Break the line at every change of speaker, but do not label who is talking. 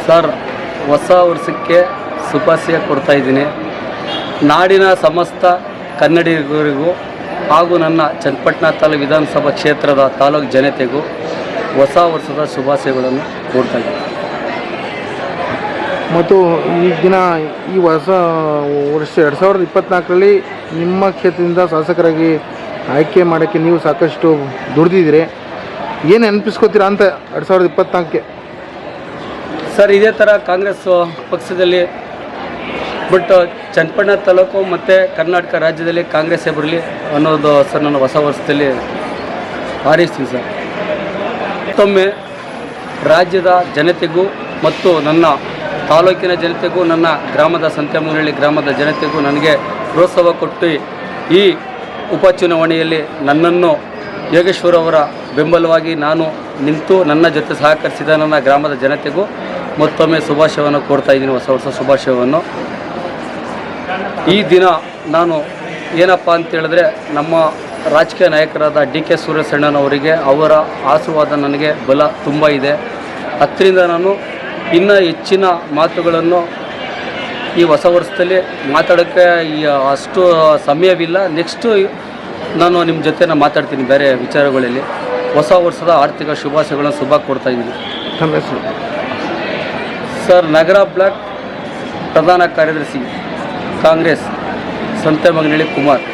Sir, ಹೊಸ ವರ್ಷಕ್ಕೆ ಶುಭಾಶಯ ಕೊಡ್ತಾ ಇದ್ದೀನಿ. ನಾಡಿನ ಸಮಸ್ತ ಕನ್ನಡಿಗರಿಗೂ ಹಾಗೂ ನನ್ನ ಚನ್ನಪಟ್ಟಣ ತಾಲೂಕು ವಿಧಾನಸಭಾ ಕ್ಷೇತ್ರದ ತಾಲೂಕು ಜನತೆಗೂ ಹೊಸ ವರ್ಷದ ಶುಭಾಶಯಗಳನ್ನು ಕೊಡ್ತಾ ಇದ್ದೀನಿ.
ಮತ್ತು ಈ ದಿನ ಈ ಹೊಸ ವರ್ಷ 2024ರಲ್ಲಿ ನಿಮ್ಮ ಕ್ಷೇತ್ರದಿಂದ ಶಾಸಕರಾಗಿ ಆಯ್ಕೆ ಮಾಡೋಕ್ಕೆ ನೀವು ಸಾಕಷ್ಟು ದುಡಿದಿದ್ದೀರಿ. ಏನು ನೆನಪಿಸ್ಕೋತೀರಾ ಅಂತ 2024ಕ್ಕೆ?
ಸರ್, ಇದೇ ಥರ ಕಾಂಗ್ರೆಸ್ ಪಕ್ಷದಲ್ಲಿ ಬಟ್ ಚನ್ನಪಟ್ಟಣ ತಾಲೂಕು ಮತ್ತು ಕರ್ನಾಟಕ ರಾಜ್ಯದಲ್ಲಿ ಕಾಂಗ್ರೆಸ್ಸೇ ಬರಲಿ ಅನ್ನೋದು ಸರ್ ನಾನು ಹೊಸ ವರ್ಷದಲ್ಲಿ ಹಾರೈಸ್ತೀನಿ ಸರ್. ಮತ್ತೊಮ್ಮೆ ರಾಜ್ಯದ ಜನತೆಗೂ ಮತ್ತು ನನ್ನ ತಾಲೂಕಿನ ಜನತೆಗೂ ನನ್ನ ಗ್ರಾಮದ ಸಂತೆಮೂನಹಳ್ಳಿ ಗ್ರಾಮದ ಜನತೆಗೂ ನನಗೆ ಪ್ರೋತ್ಸಾಹ ಕೊಟ್ಟು ಈ ಉಪಚುನಾವಣೆಯಲ್ಲಿ ನನ್ನನ್ನು ಯೋಗೇಶ್ವರ್ ಅವರ ಬೆಂಬಲವಾಗಿ ನಾನು ನಿಂತು ನನ್ನ ಜೊತೆ ಸಹಕರಿಸಿದ ನನ್ನ ಗ್ರಾಮದ ಜನತೆಗೂ ಮತ್ತೊಮ್ಮೆ ಶುಭಾಶಯವನ್ನು ಕೊಡ್ತಾ ಇದ್ದೀನಿ, ಹೊಸ ವರ್ಷ ಶುಭಾಶಯವನ್ನು. ಈ ದಿನ ನಾನು ಏನಪ್ಪ ಅಂತ ಹೇಳಿದ್ರೆ ನಮ್ಮ ರಾಜಕೀಯ ನಾಯಕರಾದ DK ಸುರೇಶಣ್ಣನವರಿಗೆ ಅವರ ಆಶೀರ್ವಾದ ನನಗೆ ಬಲ ತುಂಬ ಇದೆ. ಅದರಿಂದ ನಾನು ಇನ್ನೂ ಹೆಚ್ಚಿನ ಮಾತುಗಳನ್ನು ಈ ಹೊಸ ವರ್ಷದಲ್ಲಿ ಮಾತಾಡೋಕ್ಕೆ ಅಷ್ಟು ಸಮಯವಿಲ್ಲ. ನೆಕ್ಸ್ಟು ನಾನು ನಿಮ್ಮ ಜೊತೆ ಮಾತಾಡ್ತೀನಿ ಬೇರೆ ವಿಚಾರಗಳಲ್ಲಿ. ಹೊಸ ವರ್ಷದ ಆರ್ಥಿಕ ಶುಭಾಶಯಗಳನ್ನು ಶುಭ ಕೊಡ್ತಾ ಇದ್ದೀನಿ. ಸರ್, ನಗರ ಬ್ಲಾಕ್ ಪ್ರಧಾನ ಕಾರ್ಯದರ್ಶಿ ಕಾಂಗ್ರೆಸ್, ಸಂತೆಮಂಗನಹಳ್ಳಿ ಕುಮಾರ್.